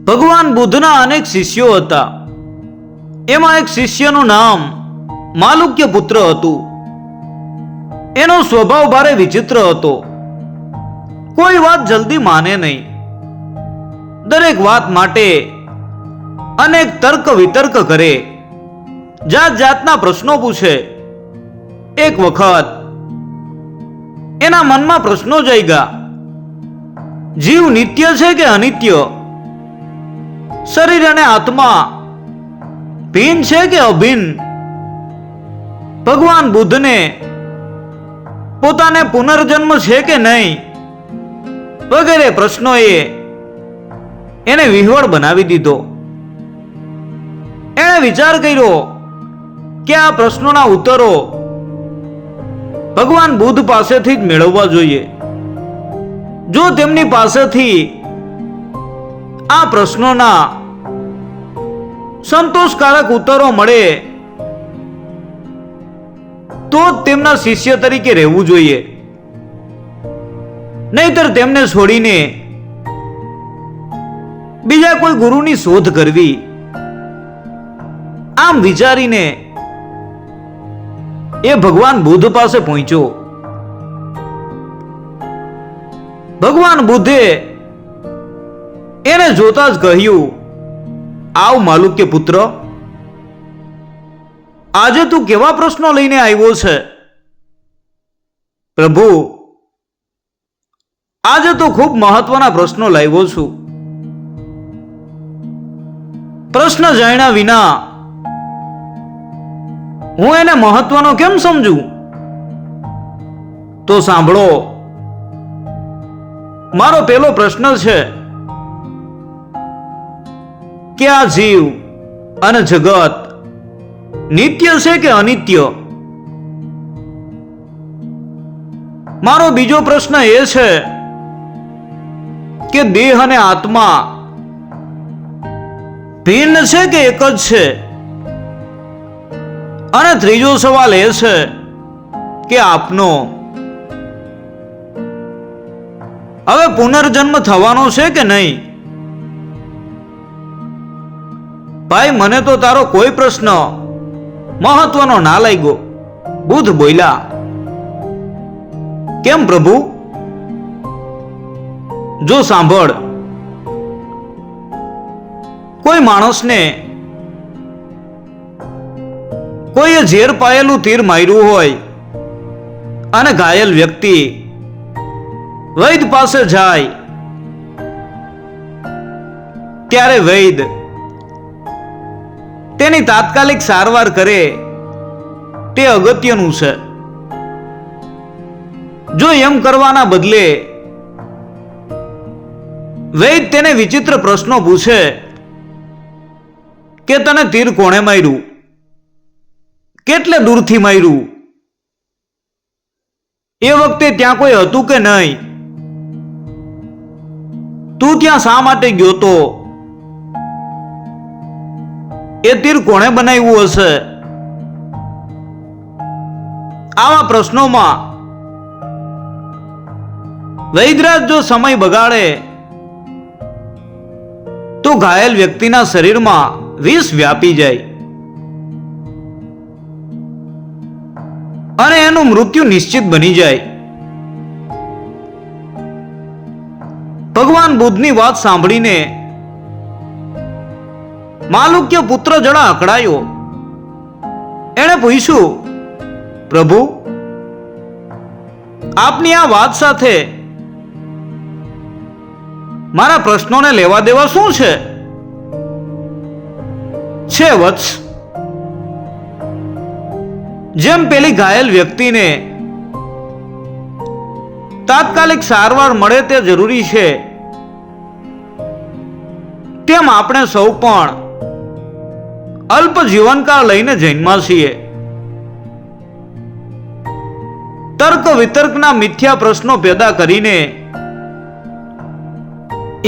ભગવાન બુદ્ધના અનેક શિષ્યો હતા. એમાં એક શિષ્યનું નામ માલુક્ય પુત્ર હતું. એનો સ્વભાવ ભારે વિચિત્ર હતો. કોઈ વાત જલ્દી માને નહીં. દરેક વાત માટે અનેક તર્ક વિતર્ક કરે, જાત જાતના પ્રશ્નો પૂછે. એક વખત એના મનમાં પ્રશ્નો જાગ્યા. જીવ નિત્ય છે કે અનિત્ય? શરીર અને આત્મા ભિન્ન છે કે અભિન્ન? ભગવાન બુદ્ધને પોતાને પુનર્જન્મ છે કે નહીં? વગેરે પ્રશ્નોએ એને વિહવળ બનાવી દીધો. એણે વિચાર કર્યો કે આ પ્રશ્નોના ઉત્તરો ભગવાન બુદ્ધ પાસેથી જ મેળવવા જોઈએ. જો તેમની પાસેથી આ પ્રશ્નોના સંતોષકારક ઉત્તરો મળે તો જ તેમના શિષ્ય તરીકે રહેવું જોઈએ, નહીતર તેમને છોડીને બીજા કોઈ ગુરુની શોધ કરવી. આમ વિચારીને એ ભગવાન બુદ્ધ પાસે પહોંચ્યો. ભગવાન બુદ્ધે એને જોતા જ કહ્યું, આવ માલુક્ય પુત્ર, આજે તું કેવા પ્રશ્નો લઈને આવ્યો છે? પ્રભુ, આજે તો ખૂબ મહત્વના પ્રશ્નો લાવ્યો છું. પ્રશ્ન જાણ્યા વિના હું એને મહત્વનો કેમ સમજું? તો સાંભળો, મારો પહેલો પ્રશ્ન છે કે આ જીવ અને જગત નિત્ય છે કે અનિત્ય? મારો બીજો પ્રશ્ન એ છે કે દેહ અને આત્મા ભિન્ન છે કે એક જ છે? અને ત્રીજો સવાલ એ છે કે આપનો હવે પુનર્જન્મ થવાનો છે કે નહીં? ભાઈ, મને તો તારો કોઈ પ્રશ્ન મહત્વનો ના લાગ્યો. બુદ્ધ બોલ્યા, કેમ પ્રભુ? જો સાંભળ, કોઈ માણસને કોઈએ ઝેર પાયેલું તીર માર્યું હોય અને ઘાયલ વ્યક્તિ વૈદ પાસે જાય, ત્યારે વૈદ તેની તાત્કાલિક સારવાર કરે તે અગત્યનું છે. જો એમ કરવાના બદલે વૈદ તેને વિચિત્ર પ્રશ્નો પૂછે કે તને તીર કોણે માર્યું? કેટલે દૂરથી માર્યું? એ વખતે ત્યાં કોઈ હતું કે નહીં? તું ત્યાં શા માટે ગયો તો? એ તીર કોણે બનાવ્યું હશે? આવા પ્રશ્નોમાં વૈદરાજ જો સમય બગાડે તો ઘાયલ વ્યક્તિના શરીરમાં વિષ વ્યાપી જાય અને એનું મૃત્યુ નિશ્ચિત બની જાય. ભગવાન બુદ્ધની વાત સાંભળીને માલુક્ય પુત્ર જરા અકળાયો. એણે પૂછ્યું, પ્રભુ, આપની આ વાત સાથે મારા પ્રશ્નોને લેવા દેવા શું છે? વત્સ, જેમ પેલી ઘાયલ વ્યક્તિને તાત્કાલિક સારવાર મળે તે જરૂરી છે, તેમ આપણે સૌ પણ અલ્પ જીવનકાળ લઈને જન્મ્યા છીએ. તર્ક વિતર્કના મિથ્યા પ્રશ્નો પેદા કરીને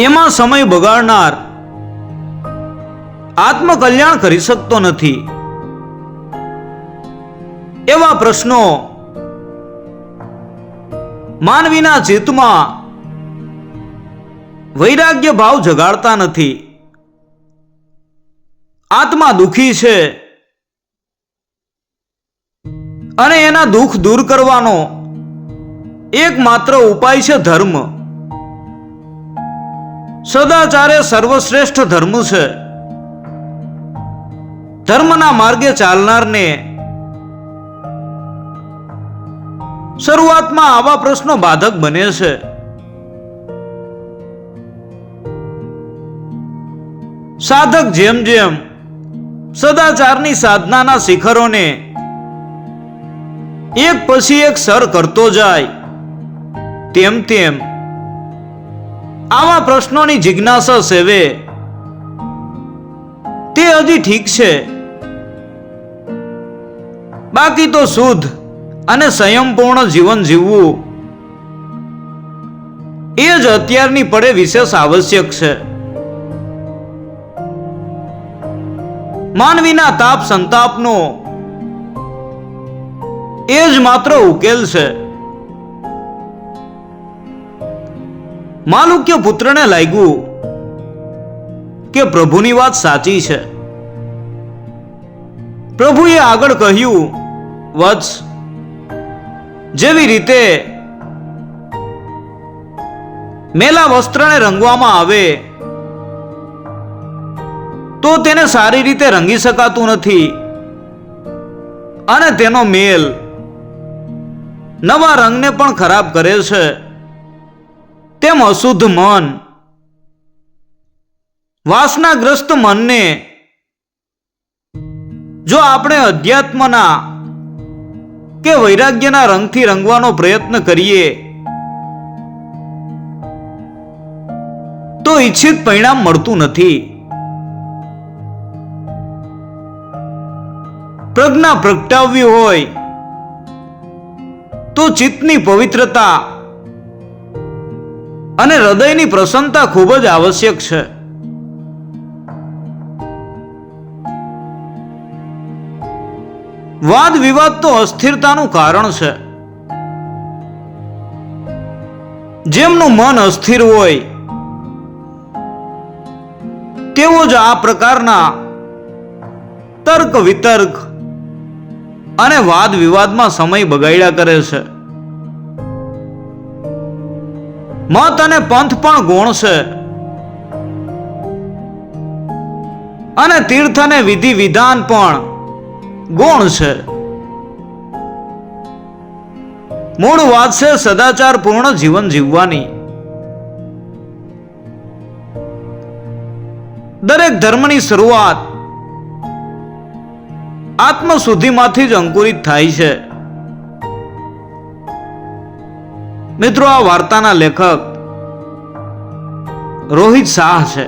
એમાં સમય બગાડનાર આત્મકલ્યાણ કરી શકતો નથી. એવા પ્રશ્નો માનવીના ચિત્તમાં વૈરાગ્ય ભાવ જગાડતા નથી. આત્મા દુઃખી છે અને એના દુઃખ દૂર કરવાનો એકમાત્ર ઉપાય છે ધર્મ. સદાચાર એ સર્વશ્રેષ્ઠ ધર્મ છે. ધર્મના માર્ગે ચાલનારને શરૂઆતમાં આવા પ્રશ્નો બાધક બને છે. સાધક જેમ જેમ સદાચારની સાધનાના શિખરોને એક પછી એક સર કરતો જાય તેમ તેમ આવા પ્રશ્નોની જિજ્ઞાસા સેવે તે હજી ઠીક છે, બાકી તો શુદ્ધ અને સંયમપૂર્ણ જીવન જીવવું એ જ અત્યારની પડે વિશેષ આવશ્યક છે. માનવીના તાપ સંતાપનો એ જ માત્ર ઉકેલ છે. માલુક્ય પુત્રને લાગ્યું કે પ્રભુની વાત સાચી છે. પ્રભુએ આગળ કહ્યું, વત્સ, જેવી રીતે મેલા વસ્ત્રને રંગવામાં આવે તો તેને સારી રીતે રંગી શકાતું નથી અને તેનો મેલ નવા રંગને પણ ખરાબ કરે છે, તેમ અશુદ્ધ મન, વાસનાગ્રસ્ત મનને જો આપણે અધ્યાત્મના કે વૈરાગ્યના રંગથી રંગવાનો પ્રયત્ન કરીએ તો ઈચ્છિત પરિણામ મળતું નથી. પ્રજ્ઞા પ્રગટાવવી હોય તો ચિત્તની પવિત્રતા અને હૃદયની પ્રસન્નતા ખૂબ જ આવશ્યક છે. વાદ વિવાદ તો અસ્થિરતાનું કારણ છે. જેમનું મન અસ્થિર હોય તેઓ જ આ પ્રકારના તર્ક વિતર્ક અને વાદ વિવાદમાં સમય બગાડ્યા કરે છે. મત અને પંથ પણ ગુણ છે અને તીર્થ અને વિધિ વિધાન પણ ગુણ છે. મૂળ વાત છે સદાચાર પૂર્ણ જીવન જીવવાની. દરેક ધર્મની શરૂઆત આત્મશુદ્ધિમાંથી જ અંકુરિત થાય છે. મિત્રો, આ વાર્તાના લેખક રોહિત શાહ છે.